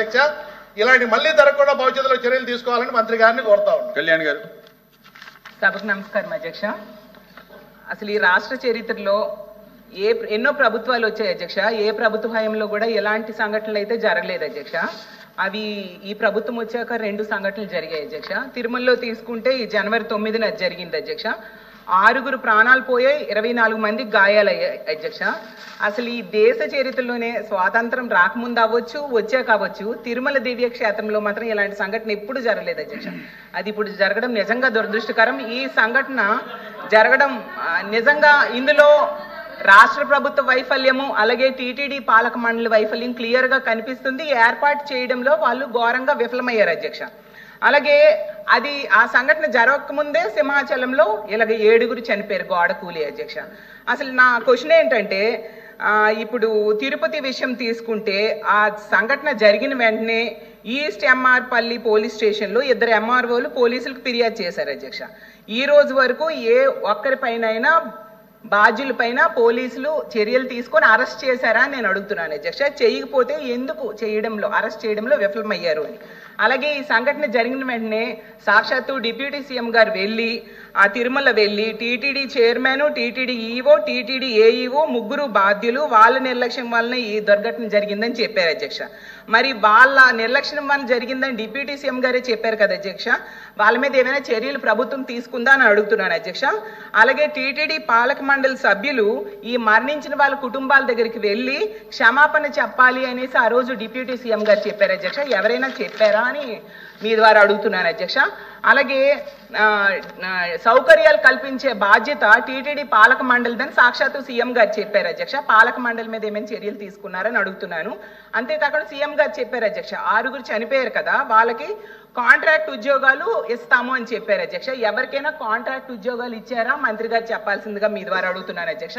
అధ్యక్ష. ఇలాంటి మళ్ళీ జరగకుండా భవిష్యత్తులో చర్యలు తీసుకోవాలని మంత్రి గారిని కోరుతా ఉన్నాం. కళ్యాణ్ గారు. సభకు నమస్కారం అధ్యక్ష. అసలు ఈ రాష్ట్ర చరిత్రలో ఎన్నో ప్రభుత్వాలు వచ్చాయి అధ్యక్ష. ఏ ప్రభుత్వ హయాంలో కూడా ఎలాంటి సంఘటనలు అయితే జరగలేదు అధ్యక్ష. అవి ఈ ప్రభుత్వం వచ్చాక 2 సంఘటనలు జరిగాయి అధ్యక్ష. తిరుమలలో తీసుకుంటే ఈ జనవరి 9న జరిగింది అధ్యక్ష. 6 ప్రాణాలు పోయాయి, 24 మందికి గాయాలయ్యాయి అధ్యక్ష. అసలు ఈ దేశ చరిత్రలోనే స్వాతంత్రం రాకముందు అవ్వచ్చు, వచ్చాక అవ్వచ్చు, తిరుమల దివ్య క్షేత్రంలో మాత్రం ఇలాంటి సంఘటన ఎప్పుడు జరగలేదు అధ్యక్ష. అది ఇప్పుడు జరగడం నిజంగా దురదృష్టకరం. ఈ సంఘటన జరగడం నిజంగా ఇందులో రాష్ట్ర ప్రభుత్వ వైఫల్యము అలాగే టీటీడీ పాలక మండలి వైఫల్యం క్లియర్ గా కనిపిస్తుంది. ఏర్పాటు చేయడంలో వాళ్ళు ఘోరంగా విఫలమయ్యారు అధ్యక్ష. అలాగే అది ఆ సంఘటన జరగకముందే సింహాచలంలో ఇలాగ 7 చనిపోయారు గోడ కూలి అధ్యక్ష. అసలు నా క్వశ్చన్ ఏంటంటే ఇప్పుడు తిరుపతి విషయం తీసుకుంటే ఆ సంఘటన జరిగిన వెంటనే ఈస్ట్ ఎంఆర్ పల్లి పోలీస్ స్టేషన్లో 2 ఎంఆర్ఓలు పోలీసులకు ఫిర్యాదు చేశారు అధ్యక్ష. ఈ రోజు వరకు ఏ ఒక్కరిపైనైనా బాధ్యులపైన పోలీసులు చర్యలు తీసుకొని అరెస్ట్ చేశారా అని నేను అడుగుతున్నాను అధ్యక్ష. చేయకపోతే ఎందుకు అరెస్ట్ చేయడంలో విఫలమయ్యారు అని. అలాగే ఈ సంఘటన జరిగిన వెంటనే సాక్షాత్తు డిప్యూటీ సీఎం గారు వెళ్ళి ఆ తిరుమల వెళ్ళి TTD chairman, TTD EO, TTD AEO 3 బాధ్యులు వాళ్ళ నిర్లక్ష్యం వలన ఈ దుర్ఘటన జరిగిందని చెప్పారు అధ్యక్ష. మరి వాళ్ళ నిర్లక్ష్యం వల్ల జరిగిందని డిప్యూటీ సీఎం గారే చెప్పారు కదా అధ్యక్ష. వాళ్ళ మీద ఏమైనా చర్యలు ప్రభుత్వం తీసుకుందా అని అడుగుతున్నాను అధ్యక్ష. అలాగే టీటీడీ పాలక మండలి సభ్యులు ఈ మరణించిన వాళ్ళ కుటుంబాల దగ్గరికి వెళ్ళి క్షమాపణ చెప్పాలి అనేసి ఆ రోజు డిప్యూటీ సీఎం గారు చెప్పారు అధ్యక్ష. ఎవరైనా చెప్పారా అని మీ ద్వారా అడుగుతున్నాను అధ్యక్ష. అలాగే సౌకర్యాలు కల్పించే బాధ్యత టీటీడీ పాలక మండలిదని సాక్షాత్తు సీఎం గారు చెప్పారు అధ్యక్ష. పాలక మండలి మీద ఏమైనా చర్యలు తీసుకున్నారని అడుగుతున్నాను. అంతేకాకుండా సీఎం గారు చెప్పారు అధ్యక్ష 6 చనిపోయారు కదా, వాళ్ళకి కాంట్రాక్ట్ ఉద్యోగాలు ఇస్తాము అని చెప్పారు అధ్యక్ష. ఎవరికైనా కాంట్రాక్ట్ ఉద్యోగాలు ఇచ్చారా మంత్రి గారు చెప్పాల్సిందిగా మీ ద్వారా అడుగుతున్నాను అధ్యక్ష.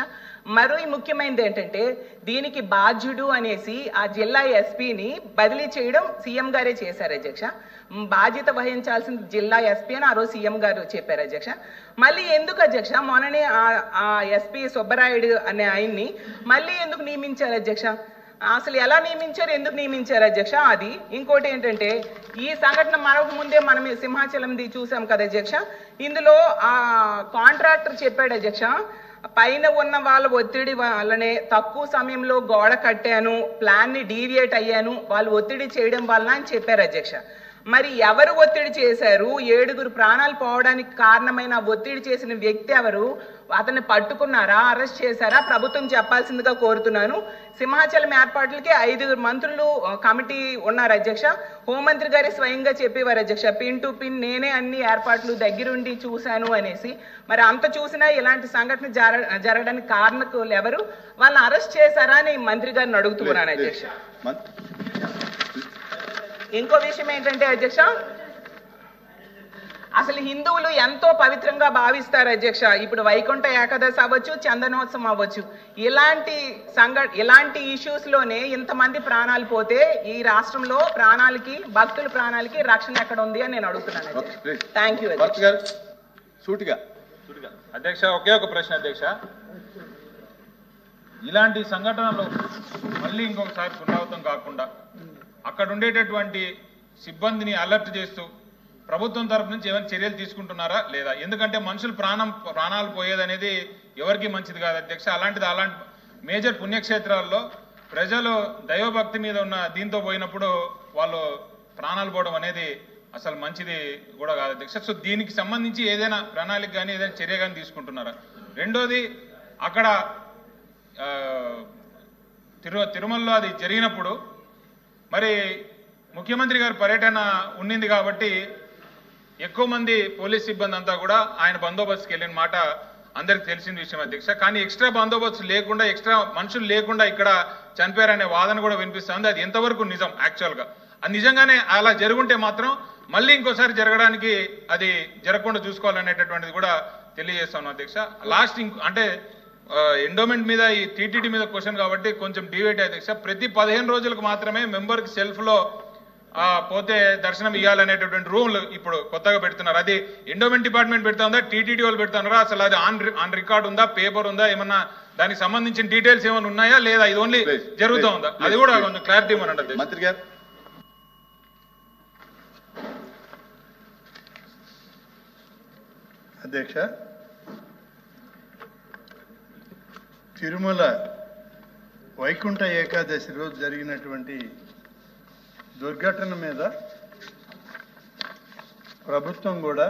మరో ముఖ్యమైనది ఏంటంటే దీనికి బాధ్యుడు అనేసి ఆ జిల్లా ఎస్పీని బదిలీ చేయడం సీఎం గారే చేశారు అధ్యక్ష. బాధ్యత వహించాల్సిన జిల్లా ఎస్పీ అని ఆ రోజు సీఎం గారు చెప్పారు అధ్యక్ష. మళ్ళీ ఎందుకు అధ్యక్ష మొన్ననే ఆ ఎస్పీ సుబ్బరాయుడు అనే ఆయన్ని మళ్ళీ ఎందుకు నియమించారు అధ్యక్ష? అసలు ఎలా నియమించారు, ఎందుకు నియమించారు అధ్యక్ష? అది ఇంకోటి ఏంటంటే ఈ సంఘటన మరొక ముందే మనం సింహాచలంది చూసాం కదా అధ్యక్ష. ఇందులో ఆ కాంట్రాక్టర్ చెప్పాడు అధ్యక్ష పైన ఉన్న వాళ్ళ ఒత్తిడి వల్లనే తక్కువ సమయంలో గోడ కట్టాను, ప్లాన్ని డీవియేట్ అయ్యాను, వాళ్ళు ఒత్తిడి చేయడం వలన అని చెప్పారు అధ్యక్ష. మరి ఎవరు ఒత్తిడి చేశారు? 7 ప్రాణాలు పోవడానికి కారణమైన ఒత్తిడి చేసిన వ్యక్తి ఎవరు? అతన్ని పట్టుకున్నారా, అరెస్ట్ చేశారా? ప్రభుత్వం చెప్పాల్సిందిగా కోరుతున్నాను. సింహాచలం ఏర్పాట్లకి 5 మంత్రులు కమిటీ ఉన్నారు అధ్యక్ష. హోంమంత్రి గారి స్వయంగా చెప్పేవారు అధ్యక్ష పిన్ టు పిన్ నేనే అన్ని ఏర్పాట్లు దగ్గరుండి చూశాను అనేసి. మరి అంత చూసినా ఇలాంటి సంఘటన జరగడానికి కారణకులు ఎవరు? వాళ్ళని అరెస్ట్ చేశారా అని మంత్రి గారిని అడుగుతున్నాను అధ్యక్ష. ఇంకో విషయం ఏంటంటే అధ్యక్ష అసలు హిందువులు ఎంతో పవిత్రంగా భావిస్తారు అధ్యక్ష. ఇప్పుడు వైకుంఠ ఏకాదశి అవ్వచ్చు, చందనోత్సవం అవ్వచ్చు, ఇలాంటి ఇష్యూస్ లోనే ఇంతమంది ప్రాణాలు పోతే ఈ రాష్ట్రంలో భక్తుల ప్రాణాలకి రక్షణ ఎక్కడ ఉంది అని నేను అడుగుతున్నాను అధ్యక్ష. థ్యాంక్ యూ అధ్యక్ష. ఒకే ఒక ప్రశ్న అధ్యక్ష. ఇలాంటి సంఘటనలు మళ్ళీ ఇంకొకసారి పునరావృతం కాకుండా అక్కడ ఉండేటటువంటి సిబ్బందిని అలర్ట్ చేస్తూ ప్రభుత్వం తరఫు నుంచి ఏమైనా చర్యలు తీసుకుంటున్నారా లేదా? ఎందుకంటే మనుషులు ప్రాణాలు పోయేదనేది ఎవరికి మంచిది కాదు అధ్యక్ష. అలాంటి మేజర్ పుణ్యక్షేత్రాల్లో ప్రజలు దైవభక్తి మీద ఉన్న దీంతో పోయినప్పుడు వాళ్ళు ప్రాణాలు పోవడం అనేది అసలు మంచిది కూడా కాదు అధ్యక్ష. సో దీనికి సంబంధించి ఏదైనా ప్రణాళిక కానీ ఏదైనా చర్య కానీ తీసుకుంటున్నారా? రెండోది అక్కడ తిరుమలలో అది జరిగినప్పుడు మరి ముఖ్యమంత్రి గారి పర్యటన ఉండింది కాబట్టి ఎక్కువ మంది పోలీస్ సిబ్బంది అంతా కూడా ఆయన బందోబస్తుకి వెళ్ళిన మాట అందరికి తెలిసిన విషయం అధ్యక్ష. కానీ ఎక్స్ట్రా బందోబస్తు లేకుండా, ఎక్స్ట్రా మనుషులు లేకుండా ఇక్కడ చనిపోయారనే వాదన కూడా వినిపిస్తుంది. అది ఎంతవరకు నిజం? యాక్చువల్గా అది నిజంగానే అలా జరుగుంటే మాత్రం మళ్ళీ ఇంకోసారి జరగడానికి అది జరగకుండా చూసుకోవాలనేటటువంటిది కూడా తెలియజేస్తాను అధ్యక్ష. లాస్ట్ అంటే ఎండోమెంట్ మీద ఈ టీటీడీ మీద క్వశ్చన్ కాబట్టి కొంచెం డివేట్ అధ్యక్ష. ప్రతి 15 రోజులకు మాత్రమే మెంబర్కి సెల్ఫ్లో పోతే దర్శనం ఇవ్వాలనేటటువంటి రూల్ ఇప్పుడు కొత్తగా పెడుతున్నారు. అది ఎండోమెంట్ డిపార్ట్మెంట్ పెడుతుందా, టీటీడీ వాళ్ళు పెడుతున్నారా? అసలు అది ఆన్ రికార్డ్ ఉందా, పేపర్ ఉందా, ఏమన్నా దానికి సంబంధించిన డీటెయిల్స్ ఏమైనా ఉన్నాయా లేదా? ఇది ఓన్లీ జరుగుతూ ఉందా? అది కూడా కొంచెం క్లారిటీ ఇవ్వనండి మంత్రి గారు. అధ్యక్ష, తిరుమల వైకుంఠ ఏకాదశి రోజు జరిగినటువంటి దుర్ఘటన మీద ప్రభుత్వం కూడా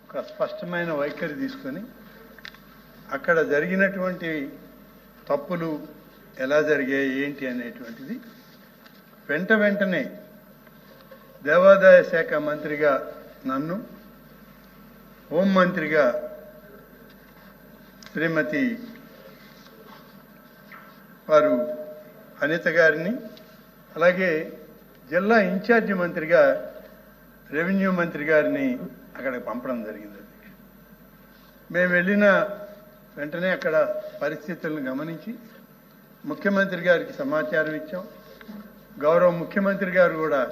ఒక స్పష్టమైన వైఖరి తీసుకొని అక్కడ జరిగినటువంటి తప్పులు ఎలా జరిగాయి ఏంటి అనేటువంటిది వెంటనే దేవాదాయ శాఖ మంత్రిగా నన్ను, హోంమంత్రిగా శ్రీమతి వారు అనిత గారిని, అలాగే జిల్లా ఇన్ఛార్జి మంత్రిగా రెవెన్యూ మంత్రి గారిని అక్కడికి పంపడం జరిగింది. మేము వెళ్ళిన వెంటనే అక్కడ పరిస్థితులను గమనించి ముఖ్యమంత్రి గారికి సమాచారం ఇచ్చాం. గౌరవ ముఖ్యమంత్రి గారు కూడా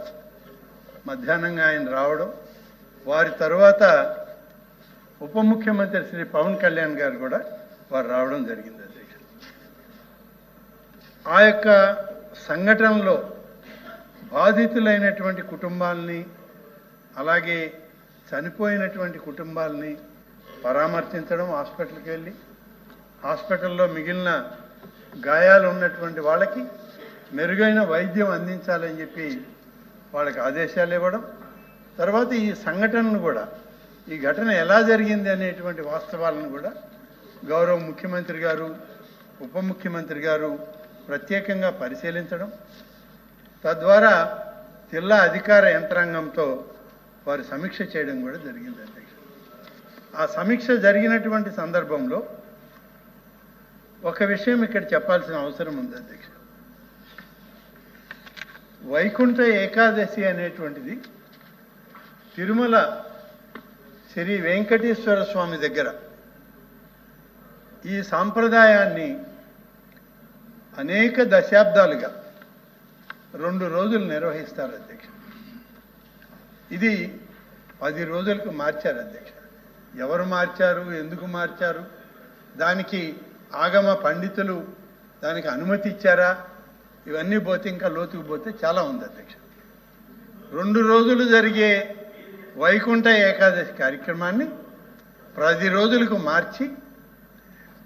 మధ్యాహ్నంగా ఆయన రావడం, వారి తర్వాత ఉప ముఖ్యమంత్రి శ్రీ పవన్ కళ్యాణ్ గారు కూడా వారు రావడం జరిగింది. అధ్యక్ష, ఆ యొక్క సంఘటనలో బాధితులైనటువంటి కుటుంబాలని, అలాగే చనిపోయినటువంటి కుటుంబాలని పరామర్శించడం, హాస్పిటల్కి వెళ్ళి హాస్పిటల్లో మిగిలిన గాయాలు ఉన్నటువంటి వాళ్ళకి మెరుగైన వైద్యం అందించాలని చెప్పి వాళ్ళకి ఆదేశాలు ఇవ్వడం, తర్వాత ఈ సంఘటనను కూడా, ఈ ఘటన ఎలా జరిగింది అనేటువంటి వాస్తవాలను కూడా గౌరవ ముఖ్యమంత్రి గారు, ఉప ముఖ్యమంత్రి గారు ప్రత్యేకంగా పరిశీలించడం, తద్వారా జిల్లా అధికార యంత్రాంగంతో వారు సమీక్ష చేయడం కూడా జరిగింది. అధ్యక్ష, ఆ సమీక్ష జరిగినటువంటి సందర్భంలో ఒక విషయం ఇక్కడ చెప్పాల్సిన అవసరం ఉంది. అధ్యక్ష, వైకుంఠ ఏకాదశి అనేటువంటిది తిరుమల శ్రీ వెంకటేశ్వర స్వామి దగ్గర ఈ సాంప్రదాయాన్ని అనేక దశాబ్దాలుగా 2 రోజులు నిర్వహిస్తారు. అధ్యక్ష, ఇది 10 రోజులకు మార్చారు. అధ్యక్ష, ఎవరు మార్చారు, ఎందుకు మార్చారు, దానికి ఆగమ పండితులు దానికి అనుమతి ఇచ్చారా, ఇవన్నీ పోతే ఇంకా లోతుకు పోతే చాలా ఉంది. అధ్యక్ష, 2 రోజులు జరిగే వైకుంఠ ఏకాదశి కార్యక్రమాన్ని 10 రోజులకు మార్చి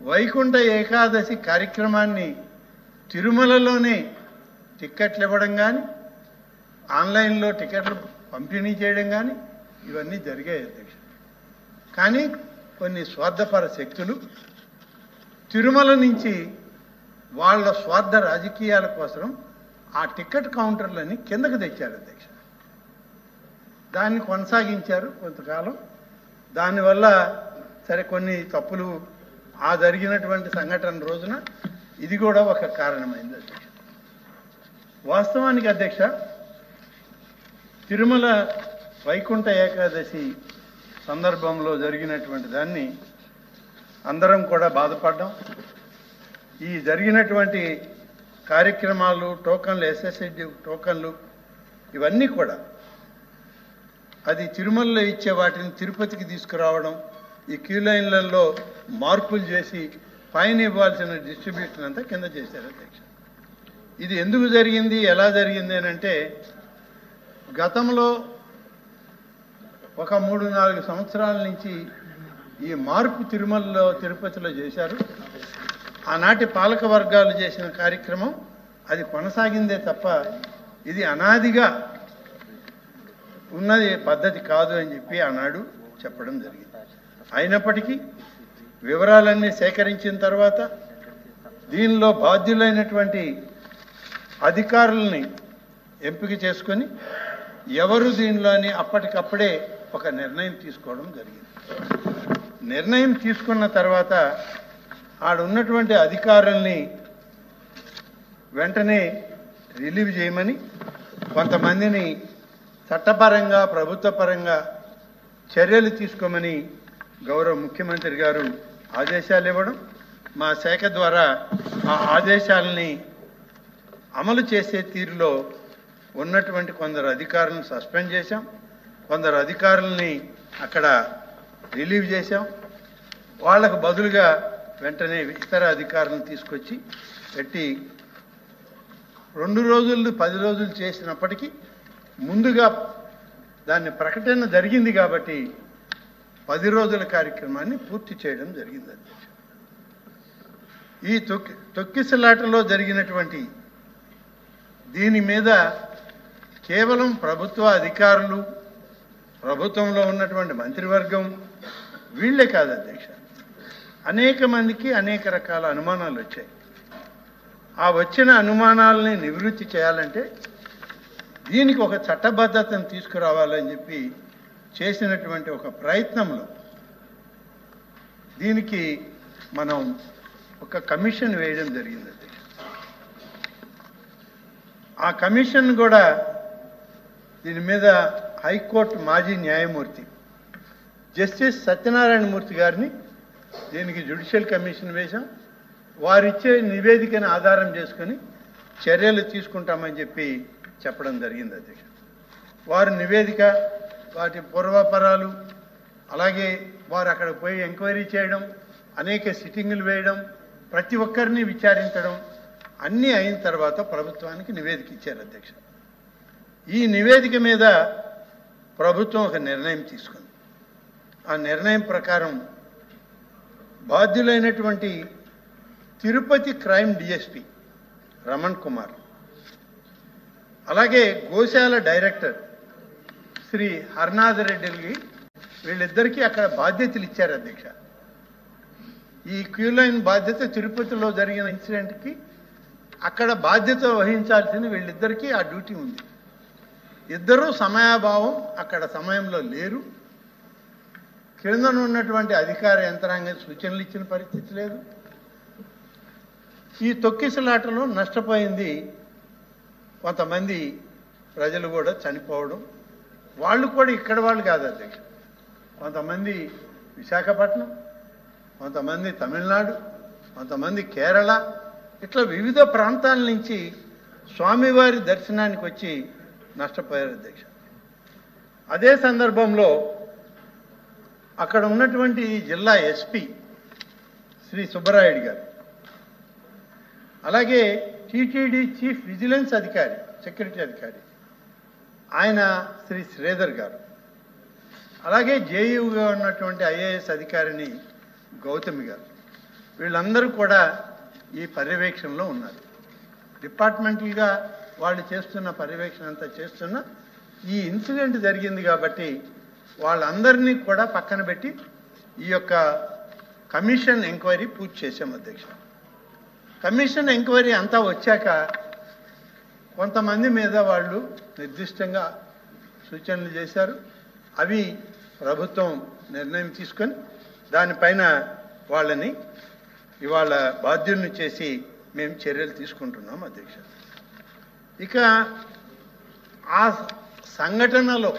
వైకుంఠ ఏకాదశి కార్యక్రమాన్ని తిరుమలలోనే టిక్కెట్లు ఇవ్వడం కానీ, ఆన్లైన్లో టికెట్లు పంపిణీ చేయడం కానీ ఇవన్నీ జరిగాయి. అధ్యక్ష, కానీ కొన్ని స్వార్థపర శక్తులు తిరుమల నుంచి వాళ్ళ స్వార్థ రాజకీయాల కోసం ఆ టికెట్ కౌంటర్లని కిందకు తెచ్చారు. అధ్యక్ష, దాన్ని కొనసాగించారు కొంతకాలం. దానివల్ల సరే కొన్ని తప్పులు ఆ జరిగినటువంటి సంఘటన రోజున ఇది కూడా ఒక కారణమైంది. అధ్యక్ష, వాస్తవానికి అధ్యక్ష, తిరుమల వైకుంఠ ఏకాదశి సందర్భంలో జరిగినటువంటి దాన్ని అందరం కూడా బాధపడ్డాం. ఈ జరిగినటువంటి కార్యక్రమాలు, టోకన్లు, ఎస్ఎస్ఐడి టోకన్లు, ఇవన్నీ కూడా అది తిరుమలలో ఇచ్చే వాటిని తిరుపతికి తీసుకురావడం, ఈ క్యూ లైన్లలో మార్పులు చేసి పైన ఇవ్వాల్సిన డిస్ట్రిబ్యూషన్ అంతా కింద చేశారు. అధ్యక్ష, ఇది ఎందుకు జరిగింది, ఎలా జరిగింది అని అంటే, గతంలో ఒక 3-4 సంవత్సరాల నుంచి ఈ మార్పు తిరుమలలో, తిరుపతిలో చేశారు. ఆనాటి పాలక వర్గాలు చేసిన కార్యక్రమం అది కొనసాగిందే తప్ప ఇది అనాదిగా ఉన్నది పద్ధతి కాదు అని చెప్పి ఆనాడు చెప్పడం జరిగింది. అయినప్పటికీ వివరాలన్నీ సేకరించిన తర్వాత దీనిలో బాధ్యులైనటువంటి అధికారులని ఎంపిక చేసుకొని ఎవరు దీనిలోని అప్పటికప్పుడే ఒక నిర్ణయం తీసుకోవడం జరిగింది. నిర్ణయం తీసుకున్న తర్వాత ఆడున్నటువంటి అధికారుల్ని వెంటనే రిలీవ్ చేయమని, కొంతమందిని చట్టపరంగా, ప్రభుత్వ పరంగా చర్యలు తీసుకోమని గౌరవ ముఖ్యమంత్రి గారు ఆదేశాలు ఇవ్వడం, మా శాఖ ద్వారా ఆ ఆదేశాలని అమలు చేసే తీరులో ఉన్నటువంటి కొందరు అధికారులను సస్పెండ్ చేశాం, కొందరు అధికారులని అక్కడ రిలీవ్ చేశాం. వాళ్లకు బదులుగా వెంటనే ఇతర అధికారులను తీసుకొచ్చి పెట్టి 2 రోజులు 10 రోజులు చేసినప్పటికీ ముందుగా దాన్ని ప్రకటన జరిగింది కాబట్టి 10 రోజుల కార్యక్రమాన్ని పూర్తి చేయడం జరిగింది అధ్యక్ష. ఈ తొక్కిసలాటలో జరిగినటువంటి దీని మీద కేవలం ప్రభుత్వ అధికారులు, ప్రభుత్వంలో ఉన్నటువంటి మంత్రివర్గం వీళ్ళే కాదు అధ్యక్ష, అనేక మందికి అనేక రకాల అనుమానాలు వచ్చాయి. ఆ వచ్చిన అనుమానాలని నివృత్తి చేయాలంటే దీనికి ఒక చట్టబద్ధతను తీసుకురావాలని చెప్పి చేసినటువంటి ఒక ప్రయత్నంలో దీనికి మనం ఒక కమిషన్ వేయడం జరిగింది అధ్యక్ష. ఆ కమిషన్ కూడా దీని మీద హైకోర్టు మాజీ న్యాయమూర్తి జస్టిస్ సత్యనారాయణ మూర్తి గారిని దీనికి జ్యుడిషియల్ కమిషన్ వేశాం. వారిచ్చే నివేదికను ఆధారం చేసుకొని చర్యలు తీసుకుంటామని చెప్పి చెప్పడం జరిగింది అధ్యక్ష. వారి నివేదిక, వాటి పూర్వాపరాలు, అలాగే వారు అక్కడ పోయి ఎంక్వైరీ చేయడం, అనేక సిట్టింగులు వేయడం, ప్రతి ఒక్కరిని విచారించడం అన్నీ అయిన తర్వాత ప్రభుత్వానికి నివేదిక ఇచ్చారు అధ్యక్ష. ఈ నివేదిక మీద ప్రభుత్వం ఒక నిర్ణయం తీసుకుంది. ఆ నిర్ణయం ప్రకారం బాధ్యులైనటువంటి తిరుపతి క్రైమ్ డిఎస్పి రమణ్ కుమార్, అలాగే గోశాల డైరెక్టర్ శ్రీ హర్నాథ్ రెడ్డికి, వీళ్ళిద్దరికీ అక్కడ బాధ్యతలు ఇచ్చారు అధ్యక్ష. ఈ క్యూలైన్ బాధ్యత తిరుపతిలో జరిగిన ఇన్సిడెంట్కి అక్కడ బాధ్యత వహించాల్సిన వీళ్ళిద్దరికీ ఆ డ్యూటీ ఉంది. ఇద్దరూ సమయాభావం, అక్కడ సమయంలో లేరు. క్రిందనున్నటువంటి అధికార యంత్రాంగం సూచనలు ఇచ్చిన పరిస్థితి లేదు. ఈ తొక్కిసలాటలో నష్టపోయింది కొంతమంది ప్రజలు కూడా చనిపోవడం. వాళ్ళు కూడా ఇక్కడ వాళ్ళు కాదు అధ్యక్ష, కొంతమంది విశాఖపట్నం, కొంతమంది తమిళనాడు, కొంతమంది కేరళ, ఇట్లా వివిధ ప్రాంతాల నుంచి స్వామివారి దర్శనానికి వచ్చి నష్టపోయారు అధ్యక్ష. అదే సందర్భంలో అక్కడ ఉన్నటువంటి జిల్లా ఎస్పీ శ్రీ సుబ్బరాయుడు గారు, అలాగే టీటీడీ చీఫ్ విజిలెన్స్ అధికారి, సెక్యూరిటీ అధికారి ఆయన శ్రీ శ్రీధర్ గారు, అలాగే జేయూగా ఉన్నటువంటి ఐఏఎస్ అధికారిని గౌతమి గారు, వీళ్ళందరూ కూడా ఈ పర్యవేక్షణలో ఉన్నారు. డిపార్ట్మెంటల్గా వాళ్ళు చేస్తున్న పర్యవేక్షణ అంతా చేస్తున్న ఈ ఇన్సిడెంట్ జరిగింది కాబట్టి వాళ్ళందరినీ కూడా పక్కన పెట్టి ఈ యొక్క కమిషన్ ఎంక్వైరీ పూర్తి చేశాం అధ్యక్ష. కమిషన్ ఎంక్వైరీ అంతా వచ్చాక కొంతమంది మీద వాళ్ళు నిర్దిష్టంగా సూచనలు చేశారు. అవి ప్రభుత్వం నిర్ణయం తీసుకొని దానిపైన వాళ్ళని ఇవాళ బాధ్యుల్ని చేసి మేము చర్యలు తీసుకుంటున్నాం అధ్యక్ష. ఇక ఆ సంఘటనలో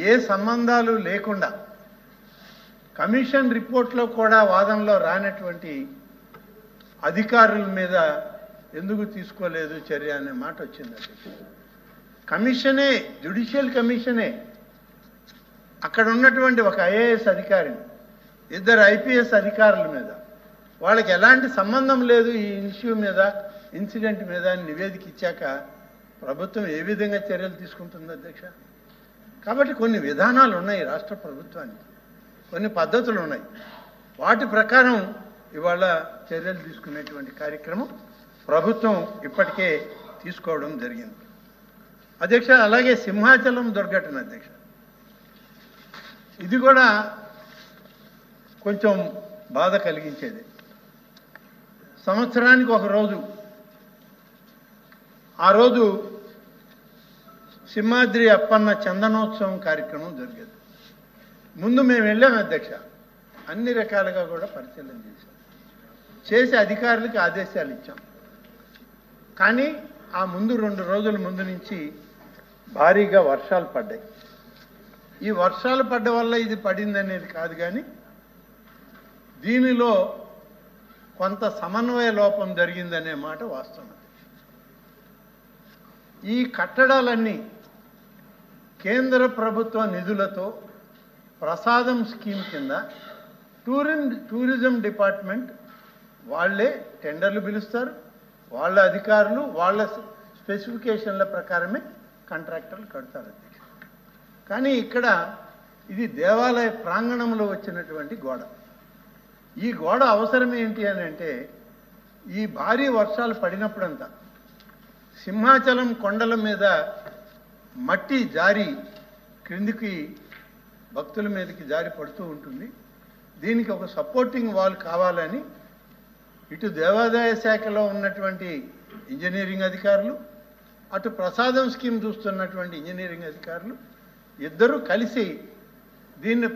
ఏ సంబంధాలు లేకుండా కమిషన్ రిపోర్ట్లో కూడా వాదనలో రానటువంటి అధికారుల మీద ఎందుకు తీసుకోలేదు చర్య అనే మాట వచ్చింది అధ్యక్ష. కమిషనే, జ్యుడిషియల్ కమిషనే అక్కడ ఉన్నటువంటి ఒక ఐఏఎస్ అధికారిని, ఇద్దరు ఐపీఎస్ అధికారుల మీద వాళ్ళకి ఎలాంటి సంబంధం లేదు ఈ ఇష్యూ మీద, ఇన్సిడెంట్ మీద నివేదిక ఇచ్చాక ప్రభుత్వం ఏ విధంగా చర్యలు తీసుకుంటుంది అధ్యక్ష? కాబట్టి కొన్ని విధానాలు ఉన్నాయి రాష్ట్ర ప్రభుత్వానికి, కొన్ని పద్ధతులు ఉన్నాయి. వాటి ప్రకారం ఇవాళ చర్యలు తీసుకునేటువంటి కార్యక్రమం ప్రభుత్వం ఇప్పటికే తీసుకోవడం జరిగింది అధ్యక్ష. అలాగే సింహాచలం దుర్ఘటన అధ్యక్ష, ఇది కూడా కొంచెం బాధ కలిగించేది. సంవత్సరానికి ఒక రోజు, ఆ రోజు సింహాద్రి అప్పన్న చందనోత్సవం కార్యక్రమం జరిగేది. ముందు మేము వెళ్ళాము అధ్యక్ష, అన్ని రకాలుగా కూడా పరిశీలన చేసి అధికారులకు ఆదేశాలు ఇచ్చాం. కానీ ఆ ముందు 2 రోజుల ముందు నుంచి భారీగా వర్షాలు పడ్డాయి. ఈ వర్షాలు పడ్డ వల్ల ఇది పడింది అనేది కాదు, కానీ దీనిలో కొంత సమన్వయ లోపం జరిగిందనే మాట వాస్తవం. ఈ కట్టడాలన్నీ కేంద్ర ప్రభుత్వ నిధులతో ప్రసాదం స్కీమ్ కింద టూరిజం డిపార్ట్మెంట్ వాళ్ళే టెండర్లు పిలుస్తారు, వాళ్ళ అధికారులు వాళ్ళ స్పెసిఫికేషన్ల ప్రకారమే కాంట్రాక్టర్లు కడతారు. కానీ ఇక్కడ ఇది దేవాలయ ప్రాంగణంలో వచ్చినటువంటి గోడ. ఈ గోడ అవసరం ఏంటి అని అంటే, ఈ భారీ వర్షాలు పడినప్పుడంతా సింహాచలం కొండల మీద మట్టి జారి క్రిందికి భక్తుల మీదకి జారి పడుతూ ఉంటుంది. దీనికి ఒక సపోర్టింగ్ వాల్ కావాలని ఇటు దేవాదాయ శాఖలో ఉన్నటువంటి ఇంజనీరింగ్ అధికారులు, అటు ప్రసాదం స్కీమ్ చూస్తున్నటువంటి ఇంజనీరింగ్ అధికారులు ఇద్దరూ కలిసి దీన్ని